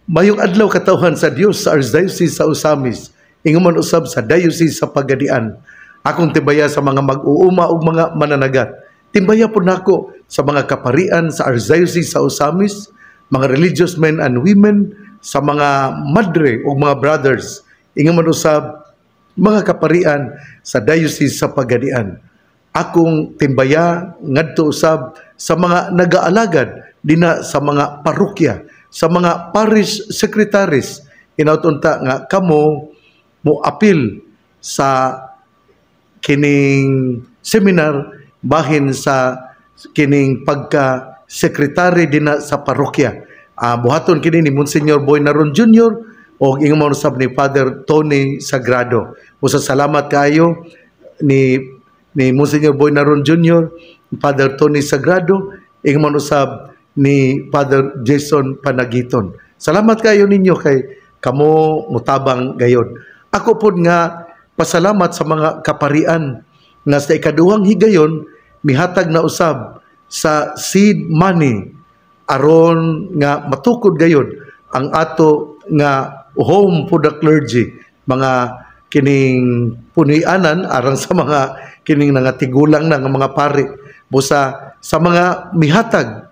Mayong adlaw katawhan sa Dios sa Archdiocese sa Osamis, ingon man usab sa Diocese sa Pagadian. Akong timbaya sa mga mag-uuma ug mga mananagat. Timbaya po nako sa mga kaparian sa Archdiocese sa Osamis, mga religious men and women, sa mga madre ug mga brothers, ingon man usab mga kaparian sa Diocese sa Pagadian. Akong timbaya ngadto usab sa mga nagaalagad dina sa mga parokya, sa mga parish secretaries, inautunta nga kamo mo apil sa kining seminar bahin sa kining pagka-sekretary dina sa parokya. Buhaton kini ni Monsignor Boy Naron Jr. o ingon sab ni Father Tony Sagrado. Usa salamat kayo ni Monsignor Boy Naron Jr., Father Tony Sagrado, ingon usab ni Father Jason Panagiton. Salamat kayo ninyo kay kamo mutabang gayon. Ako pod nga pasalamat sa mga kaparian nga sa ikaduhang higayon mihatag na usab sa seed money aron nga matukod gayon ang ato nga home for the clergy, mga kining punianan aron sa mga kining nangatigulang na nga mga pari. Busa sa mga mihatag,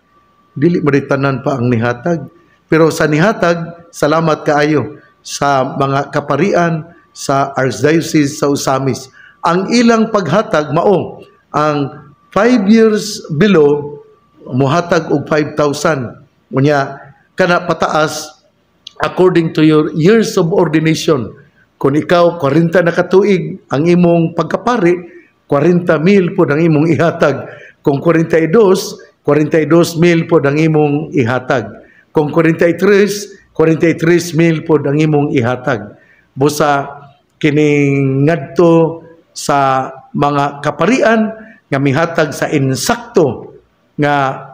dili maritanan pa ang nihatag, pero sa nihatag salamat kaayo sa mga kaparian sa Archdiocese sa Osamis. Ang ilang paghatag mao ang 5 years below muhatag og 5,000 unya kana pataas according to your years of ordination. Kung ikaw 40 na katuig ang imong pagkapari, 40,000 po ang imong ihatag. Kung 42,000 po ang imong ihatag. Kung 43,000 po ang imong ihatag. Busa kining ngadto sa mga kaparian nga mihatag sa insakto nga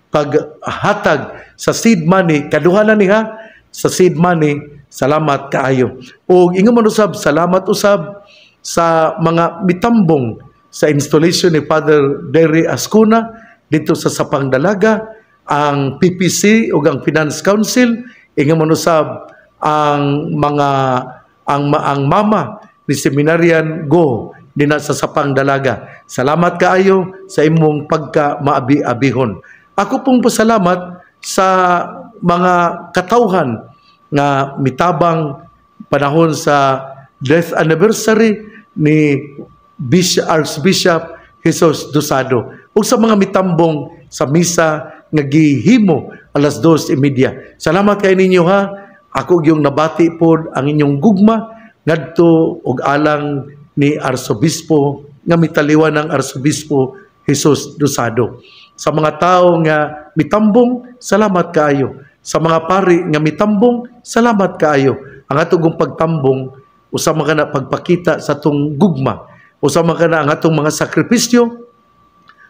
paghatag sa seed money, kaduha na niha sa seed money, salamat kaayo. O ingon man usab, salamat usab sa mga mitambong sa installation ni Father Derry Ascuna dito sa Sapang Dalaga, ang PPC ug ang Finance Council, ingon man usab ang mga ang mama ni Seminarian Go dina sa Sapang Dalaga. Salamat kaayo sa imong pagka-maabi-abihon. Ako pong pasalamat sa mga katawhan nga mitabang panahon sa death anniversary ni Archbishop Jesus Dosado ug sa mga mitambong sa misa nga gihimo alas 2:30. Salamat kay ninyo ha. Ako yung nabati pod ang inyong gugma ngadto og alang ni Arsobispo nga mitaliwan ng Arsobispo Jesus Dosado. Sa mga tao nga mitambong, salamat kaayo. Sa mga pari nga mitambong, salamat kaayo. Ang atong pagtambong usama ka na pagpakita sa atong gugma. Usama ka na ang atong mga sakripisyo,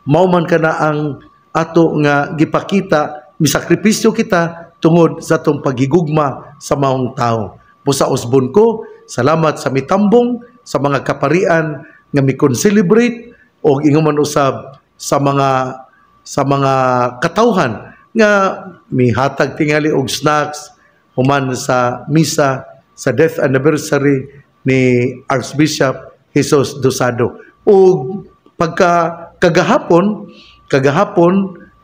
mauman ka na ang ato nga gipakita, misakripisyo kita tungod sa atong pagigugma sa maong tao. Busa usbon ko, salamat sa mitambong, sa mga kaparian nga mi-celebrate o ingon man usab sa mga katawhan nga mihatag tingali og snacks human sa misa sa death anniversary ni Archbishop Jesus Dosado. Ug kagahapon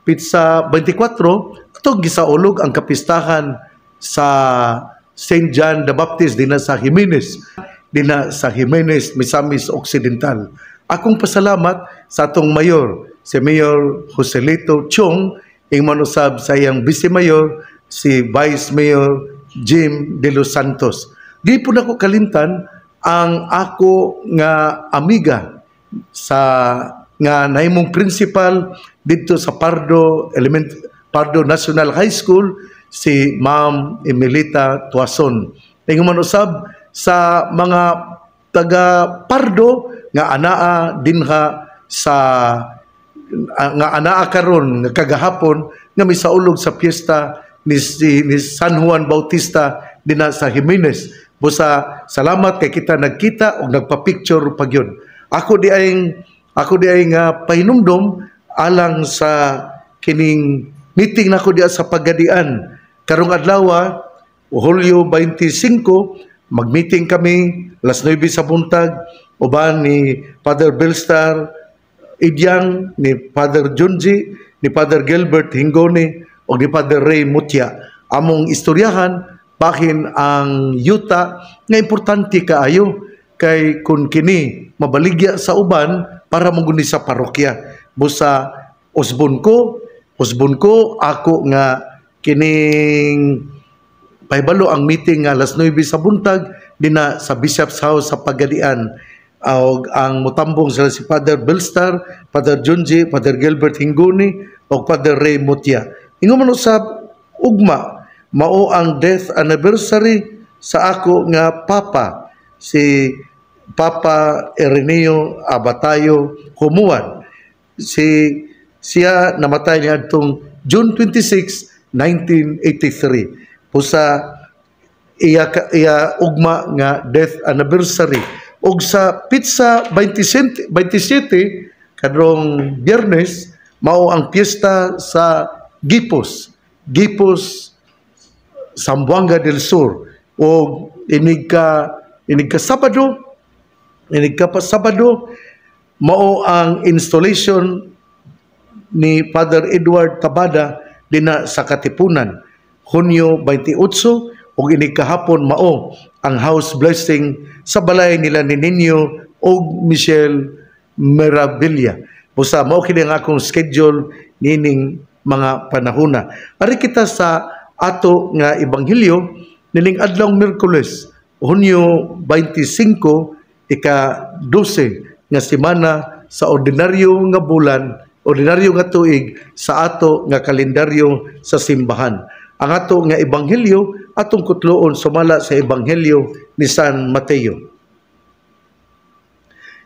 pitsa 24 atong gisaulog ang kapistahan sa St. John the Baptist dina sa Jimenez, Misamis Occidental. Akong pasalamat sa atong mayor, si Mayor Joselito Chong, ingman usab sa iyang Vice Mayor, si Vice Mayor Jim De Los Santos. Di po na ko kalimtan ang ako nga amiga sa nga nahimong principal dito sa Pardo National High School, si Ma'am Emilita Tuason. Ingman man usab sa mga taga Pardo nga anaa dinha sa nga anaa karon nga kagahapon nga misaulog sa piyesta ni San Juan Bautista dina sa Jimenez. Busa salamat kay kita nagkita og nagpa-picture pagyud. Ako di ay nga pahinumdom alang sa kining meeting nako diha sa Pagadian karong adlaw Hulyo 25, mag-meeting kami, alas 9 sa buntag, uban ni Father Belstar Idyang, ni Father Junji, ni Father Gilbert Hingone, o ni Father Ray Mutya. Among istoryahan, bahin ang yuta nga importante kaayo kay kun kini mabaligya sa uban para manguni sa parokya. Busa usbon ko ako nga kining pahibalo ang meeting nga alas 9 sa buntag dina sa Bishop's House sa Pagadian. Ang mutambong sila si Father Belstar, Father Junji, Father Gilbert Hingoni, o Father Ray Mutya. Ingon man usab ugma mao ang death anniversary sa ako nga papa, si Papa Ireneo Abatayo Humuan. Siya namatay niya atong June 26, 1983. Pusa iya ugma nga death anniversary. Og sa pizza 27 kadrong Biyernes mao ang piyesta sa Gipos Zamboanga del Sur. Og inig ka Sabado mao ang installation ni Father Edward Tabada dina sa Katipunan. Hunyo 28 ug inig kahapon mao ang house blessing sa balay nila ni Nino ug Michelle Meravilla. Busa mao kini ang akong schedule nining mga panahona. Ari kita sa ato nga ebanghelyo nining adlaw Miyerkules, Hunyo 25, ika-12 nga semana sa ordinaryo nga bulan, ordinaryo nga tuig sa ato nga kalendaryo sa simbahan. Ang ato nga ebanghelyo atong kutloon sumala sa ebanghelyo ni San Mateo.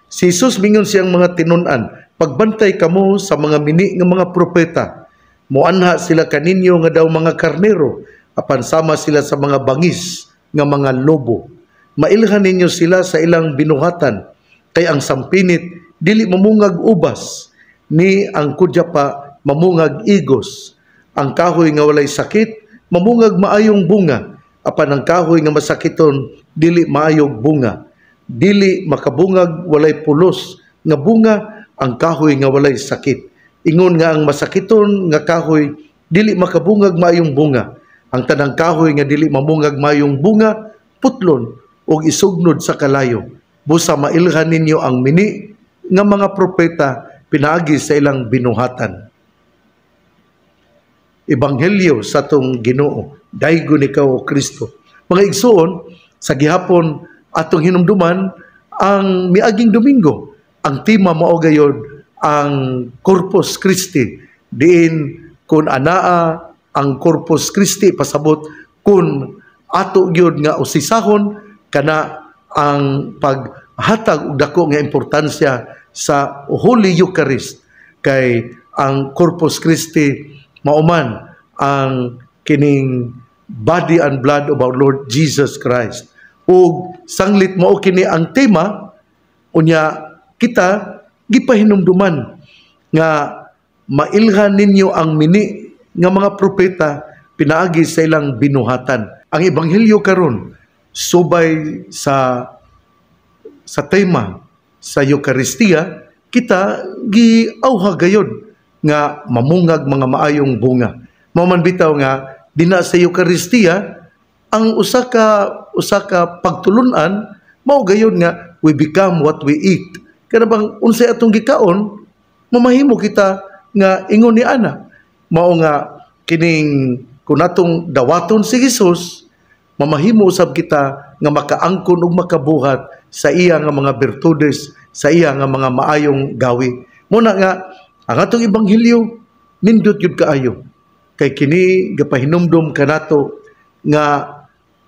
Si Jesus mingon siyang mga tinun-an, pagbantay kamo sa mga mini nga mga propeta. Muanha sila kaninyo nga daw mga karnero, apan sama sila sa mga bangis nga mga lobo. Mailhan ninyo sila sa ilang binuhatan, kay ang sampinit dili mamungag ubas, ni ang kudya pa mamungag igos. Ang kahoy nga walay sakit mamungag maayong bunga, apan ang kahoy nga masakiton dili maayog bunga. Dili makabungag walay pulos nga bunga ang kahoy nga walay sakit. Ingon nga ang masakiton nga kahoy dili makabungag maayong bunga. Ang tanang kahoy nga dili mamungag maayong bunga putlon o isugnod sa kalayo. Busa mailhan ninyo ang mini nga mga propeta pinaagi sa ilang binuhatan. Ebanghelyo sa tong Ginoo, daygon ikaw o Kristo. Mga igsoon, sa gihapon atong hinumduman ang miaging Domingo. Ang tema mao gayud ang Corpus Christi. Diin kun anaa ang Corpus Christi pasabot kun ato gyud nga usisahon kana ang paghatag og dako nga importansya sa Holy Eucharist, kay ang Corpus Christi mauman ang kining body and blood of our Lord Jesus Christ. Ug sanglit mao kini ang tema, unya kita gipahinumduman nga mailhan ninyo ang mini nga mga propeta pinaagi sa ilang binuhatan. Ang ebanghelyo karon subay sa tema sa Eucharistia, kita giauha gayud nga mamungag mga maayong bunga. Maman bitaw nga dina sa Eucharistia ang usa ka pagtulunan mao gayud nga we become what we eat. Kana bang unsay atong gikaon, mamahimo kita nga ingon ni ana. Mao nga kining kun atong dawaton si Jesus, mamahimo usab kita nga makaangkon ug makabuhat sa iya nga mga bertudes, sa iya nga mga maayong gawi. Muna nga ang atong ebanghelyo nindot gyud kaayo, kay kini gapahinumdom kanato nga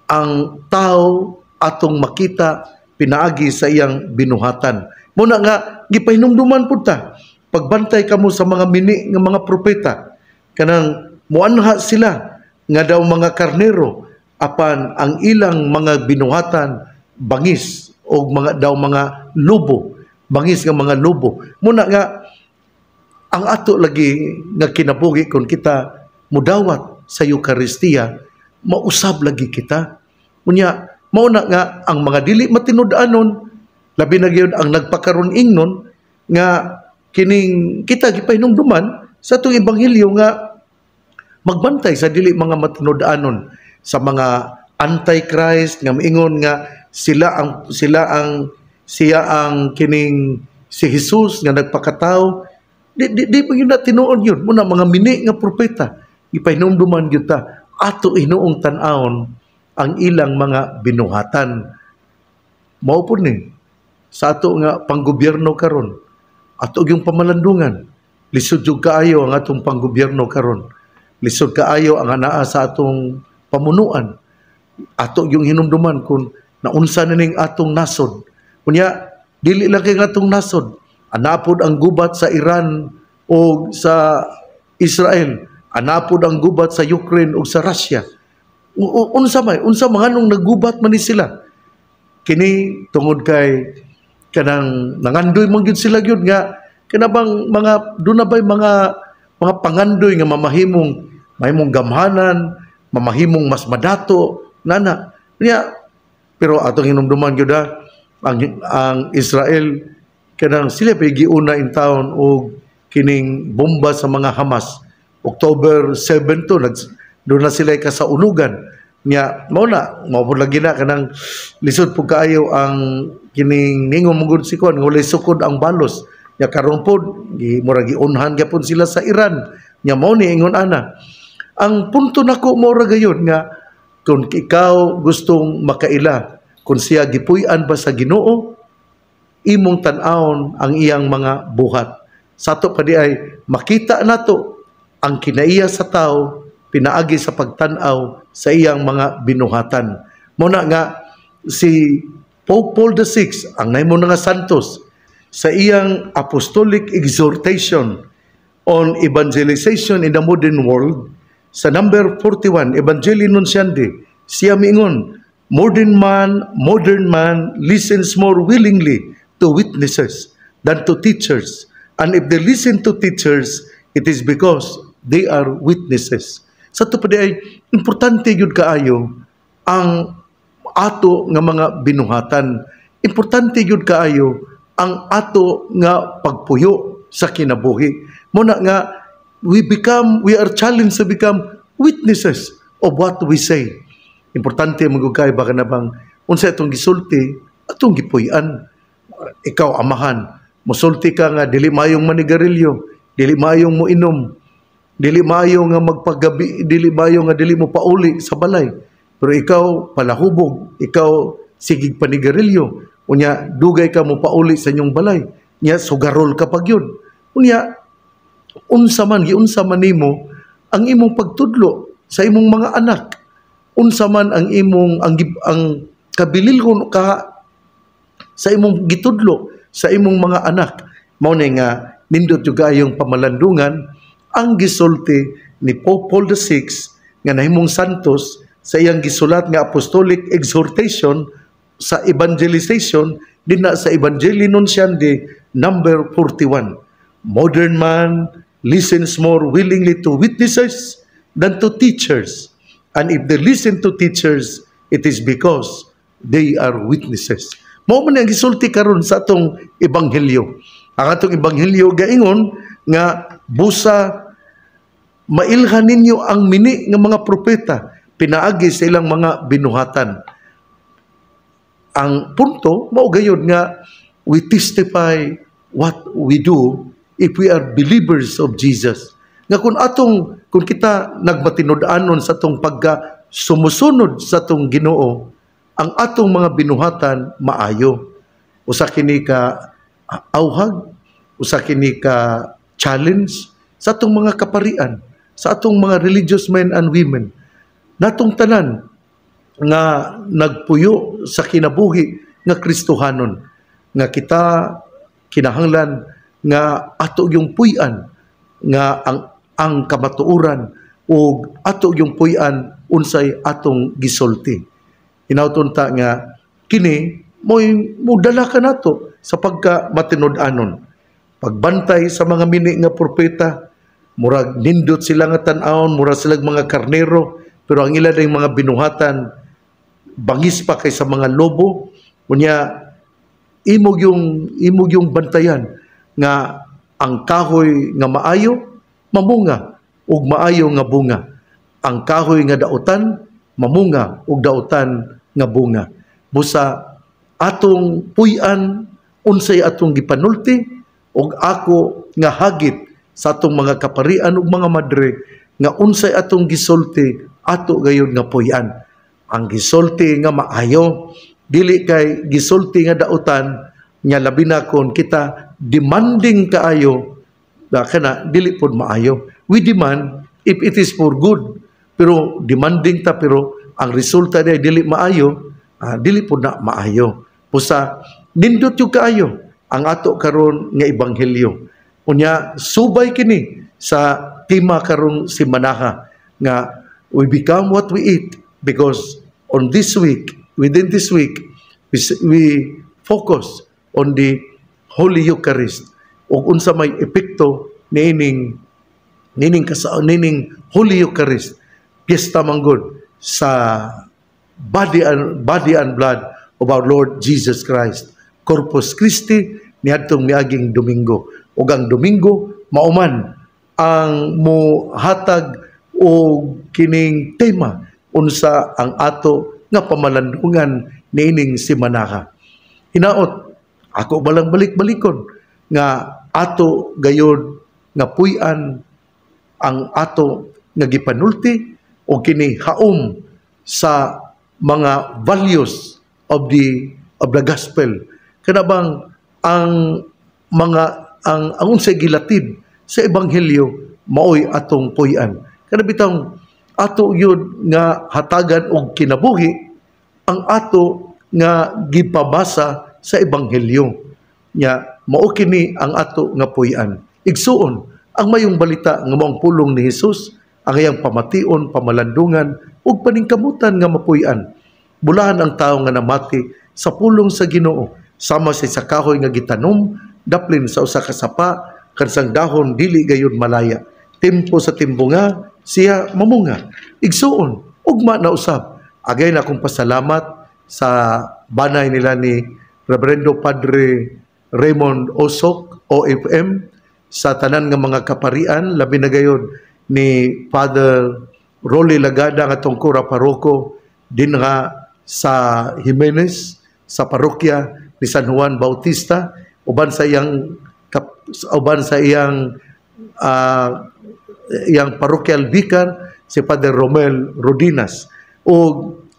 ang tao atong makita pinaagi sa iyang binuhatan. Muna nga gipahinumduman pud ta, pagbantay kamo sa mga mini nga mga propeta, kanang muanha sila nga daw mga karnero, apan ang ilang mga binuhatan bangis o mga lobo, bangis nga mga lobo. Muna nga ang ato lagi nga kinabuhi kung kita mudawat sa Eucharistia, mausab lagi kita. Unya, mauna nga ang mga dili matinud-anon, labi na gyud ang nagpakaron ingnon nga kining kita gipahinumduman sa atong ebanghelyo nga magbantay sa dili mga matinud-anon, sa mga antichrist nga moingon nga siya ang kining si Jesus nga nagpakatao. Di pa yun na tinuon yun. Muna mga mini nga propeta, ipahinumduman yun ta, ato inuong tanawon ang ilang mga binuhatan. Mao po ni, sa ato nga panggobyerno karon, ato yung pamalandungan, lisod yung kaayo ang atong panggobyerno karon. Lisod kaayo ang anaa sa atong pamunuan. Ato yung hinumduman kung naunsa na ning atong nasod. Kunya, dili lang kay atong nasod. Anapod ang gubat sa Iran o sa Israel. Anapod ang gubat sa Ukraine o sa Russia. Unsa mga nung naggubat man ni sila. Kini tungod kay kanang nangandoy man gyud sila gyud nga kanabang mga doon na ba'y mga pangandoy nga mahimong gamhanan, mamahimong mas madato nana. Pero atong hinumduman gyud ang Israel kanang sila pa giuna in town o kining bomba sa mga Hamas. October 7 to, doon na sila kasaulugan. Mao lagi na kanang lisod po kaayo ang kining ningon mugod si kon walay sukod ang balos. Karon pod murag giunhan gyapon sila sa Iran. Mao ni ingon ana. Ang punto nako mao ra gayon nga kung ikaw gustong makaila, kung siya gipuy-an ba sa Ginoo, imong tan-awon ang iyang mga buhat. Sa ato pa di ay makita nato ang kinaiya sa tao pinaagi sa pagtan-aw sa iyang mga binuhatan. Muna nga si Pope Paul VI, ang naimo nga santos, sa iyang apostolic exhortation on evangelization in the modern world, sa number 41, Evangelii Nuntiandi, siya miingon, modern man listens more willingly to witnesses than to teachers. And if they listen to teachers, it is because they are witnesses. Sa ito pa ay importante yun kaayo ang ato nga mga binuhatan. Importante yun kaayo ang ato nga pagpuyo sa kinabuhi. Muna nga, we are challenged to become witnesses of what we say. Importante magugay baka na bang unsa itong gisulti, atong gipuy-an. Ikaw amahan, musulti ka nga dili mayong manigarilyo, dili mayong mo inom, dili mayo nga magpagabi, dili mayo nga dili mo pauli sa balay. Pero ikaw palahubog, ikaw sigig panigarilyo, unya dugay ka mo pauli sa inyong balay. Nya sugarol ka pag yun. Unya unsa man nimo ang imong pagtudlo sa imong mga anak. Unsa man ang imong ang kabililhon ka sa imong gitudlo sa imong mga anak. Mao ni nga nindot yung gayong pamalandungan ang gisulti ni Pope Paul VI nga nahimong santos sa iyang gisulat nga apostolic exhortation sa evangelization dinha sa Evangelii Nuntiandi number 41. Modern man listens more willingly to witnesses than to teachers. And if they listen to teachers, it is because they are witnesses. Mao man ang gisulti karon sa atong ebanghelyo. Ang atong ebanghelyo gaingon nga busa mailhan ninyo ang mini nga mga propeta pinaagi sa ilang mga binuhatan. Ang punto mao gayud nga we testify what we do if we are believers of Jesus. Nga kung kita nagmatinud-anon sa atong pagka sumusunod sa atong Ginoo, ang atong mga binuhatan maayo. Usa kini ka awhag, usa kini ka challenge sa atong mga kaparian, sa atong mga religious men and women. Natong tanan nga nagpuyo sa kinabuhi nga Kristohanon, nga kita kinahanglan nga ato yung puy-an nga ang kamatuoran o ato yung puy-an unsay atong gisulti. Hinautunta nga kini mo dala ka nato sa pagka matinud-anon. Pagbantay sa mga mini nga propeta, murag nindot sila nga tan-awon, murag sila mga karnero, pero ang ilan ng mga binuhatan bangis pa kaysa mga lobo. Unya imog yung bantayan nga ang kahoy nga maayo mamunga ug maayo nga bunga. Ang kahoy nga dautan mamunga ug dautan nga bunga. Busa atong puy-an unsay atong gipanulti ug ako nga hagit sa atong mga kaparian ug mga madre nga unsay atong gisulti ato gayud nga puy-an. Ang gisulti nga maayo dili kay gisulti nga dautan nya labi na kon kita demanding kaayo kana dili pod maayo. We demand if it is for good, pero demanding ta pero ang resulta niya dili maayo, dili pod na maayo. Pusa nindot yung kaayo ang ato karon nga ebanghelyo. Unya subay kini sa tema karong simanaha nga we become what we eat, because on this week, within this week, we focus on the Holy Eucharist ug unsa may epekto nining Holy Eucharist, piyesta manggod sa body and blood of our Lord Jesus Christ, Corpus Christi niadtong miaging Domingo. Ug ang Domingo mauman ang mohatag og kining tema unsa ang ato nga pamalandungan niining simanaha. Hinaot ako balang balik-balikon nga ato gayod nga puy-an ang ato nga gipanulti o kini haom sa mga values of the gospel. Kana bang ang unsay gilatid sa ebanghelyo maoy atong puy-an. Kana bitang ato yun nga hatagan og kinabuhi ang ato nga gipabasa sa ebanghelyo. Nya mao kini ang ato nga puy-an. Igsuon ang mayong balita nga maong pulong ni Hesus, ang iyang pamation, pamalandungan ug paningkamutan nga mapuy-an. Bulahan ang tawo nga namati sa pulong sa Ginoo, sama sa kahoy nga gitanom, daplin sa usa ka sapa, kansang dahon dili gayud malaya. Tempo sa timbunga siya mamunga. Igsuon ugma na usab. Agay na akong pasalamat sa banay nila ni Reverendo Padre Raymond Osok, OFM, sa tanan nga mga kaparian, labi na gayud ni Father Rolly Lagada nga tungkura paroko din nga sa Jimenez, sa parokya ni San Juan Bautista, uban sa iyang parokyal vicar si Father Romel Rodinas. O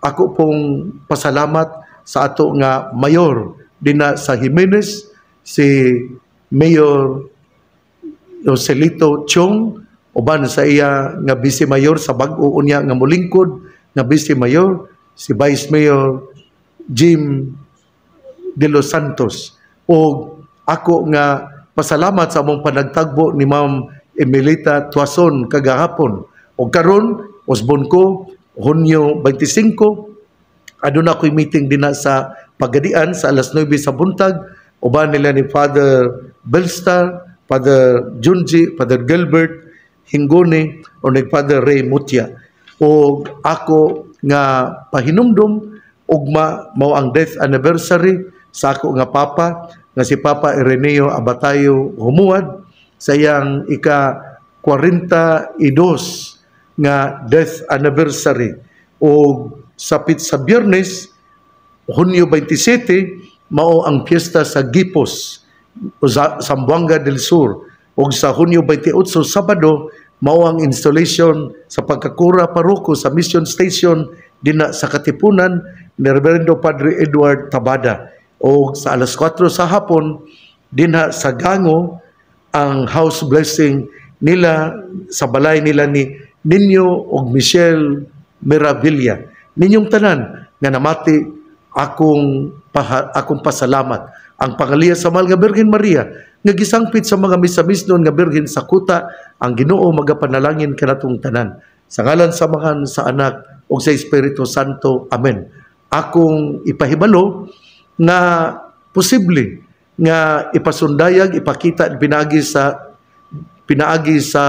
ako pong pasalamat sa ato nga mayor din na sa Jimenez, si Mayor Joselito Chong, uban sa iya nga Vice Mayor sa bag-o unya nga molingkod nga Vice Mayor, si Vice Mayor Jim De Los Santos. O ako nga pasalamat sa among panagtagbo ni Ma'am Emilita Tuason kagahapon. O karon usbon ko Hunyo 25 aduna ko'y meeting din na sa Pagadian sa alas 9 sa buntag, uban nila ni Father Belstar, Father Junji, Father Gilbert Hingone o ni Father Ray Mutia. O ako nga pahinumdum ugma mao ang death anniversary sa ako nga papa nga si Papa Ireneo Abatayo Humuad sa iyang ika-42 nga death anniversary. O sa Biyernes, Hunyo 27, mao ang piyesta sa Gipos, Zamboanga del Sur. O sa Hunyo 28, Sabado, mao ang installation sa pagkakura paroko sa Mission Station din sa Katipunan ni Reverendo Padre Edward Tabada. O sa alas 4 sa hapon, din sa Gango, ang house blessing nila sa balay nila ni Nino og Michelle Miravilla. Ninyong tanan nga namati akong pasalamat. Ang pangaliya sa mahal nga Birhen Maria nga gisangpit sa mga misamisnon nga birhen sa kuta, ang Ginoo magapanalangin kanatong tanan. Sa ngalan sa Amahan, sa Anak ug sa Espiritu Santo. Amen. Akong ipahibalo nga posible nga ipasundayag, ipakita pinaagi sa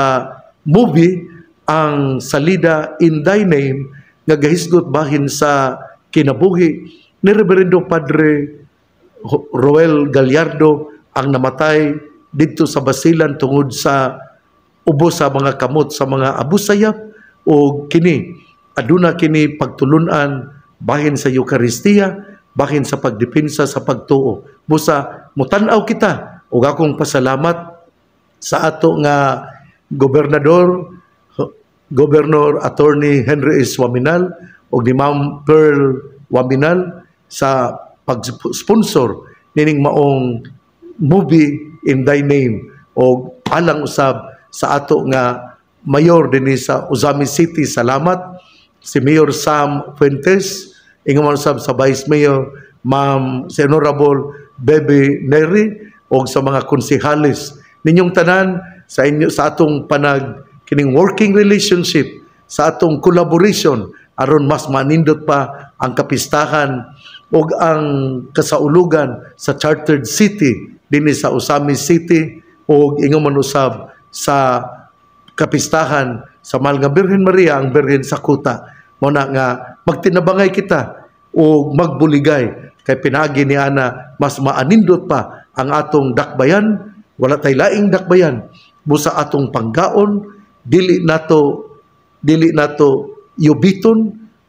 movie ang salida in thy name nga gahisgot bahin sa kinabuhi ni Reverendo Padre Roel Gallardo ang namatay dito sa Basilan tungod sa ubos sa mga kamot sa mga abusayap o kini aduna kini pagtulunan bahin sa Eucharistia, bahin sa pagdepensa sa pagtuo. Busa mutan-aw kita ug akong pasalamat sa ato nga Gobernador Attorney Henry S. Waminal o ni Ma'am Pearl Waminal sa pag-sponsor nining maong movie in thy name o alang usab sa ato nga mayor dinhi sa Ozami City. Salamat si Mayor Sam Fuentes, ingon usab sa Vice Mayor Ma'am si Honorable Bebe Neri o sa mga konsehalis ninyong tanan sa inyo sa atong kining working relationship, sa atong collaboration aron mas manindot pa ang kapistahan o ang kasaulugan sa Chartered City dinhi sa Ozami City o ingon man usab sa kapistahan sa mahal nga Birhen Maria, ang Birhen sa Kuta. Muna nga magtinabangay kita o magbuligay kay pinagi ni ana mas maanindot pa ang atong dakbayan. Wala tay laing dakbayan busa atong panggaon, dili nato yubiton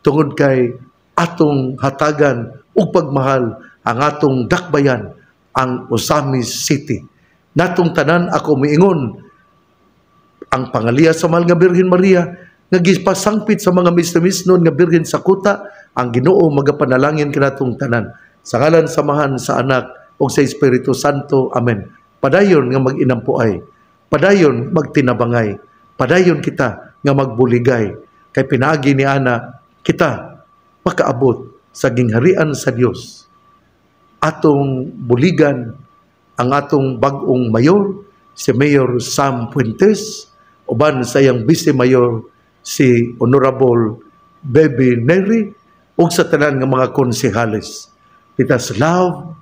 tungod kay atong hatagan ug pagmahal ang atong dakbayan, ang Ozami City. Natong tanan ako miingon ang pangaliya sa mahal nga Birhen Maria nga gipasangpit sa mga misnoon nga Birhen sa Kuta, ang Ginoo magapanalangin kanatong tanan sa ngalan samahan sa Anak ug sa Espiritu Santo. Amen. Padayon nga mag-inampuay, padayon magtinabangay, padayon kita nga magbuligay kay pinaagi ni ana kita makaabot sa gingharian sa Dios. Atong buligan ang atong bag-ong mayor, si Mayor Sam Fuentes, uban sa iyang Vice Mayor si Honorable Bebe Neri, ug sa tanan nga mga konsehalis. Let us love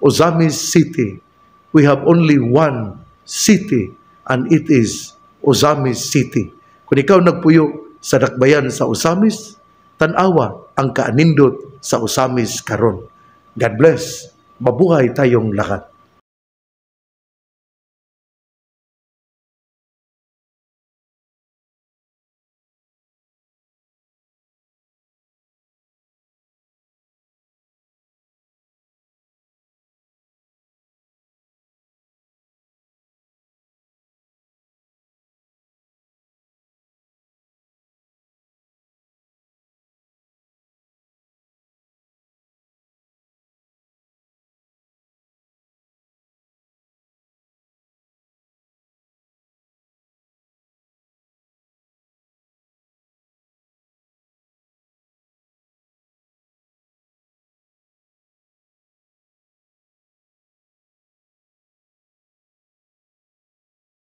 Ozami City. We have only one city and it is Ozami City. Kung ikaw nagpuyo sa dakbayan sa Ozamis, tanawa ang kaanindot sa Ozamis karon. God bless. Mabuhay tayong lahat.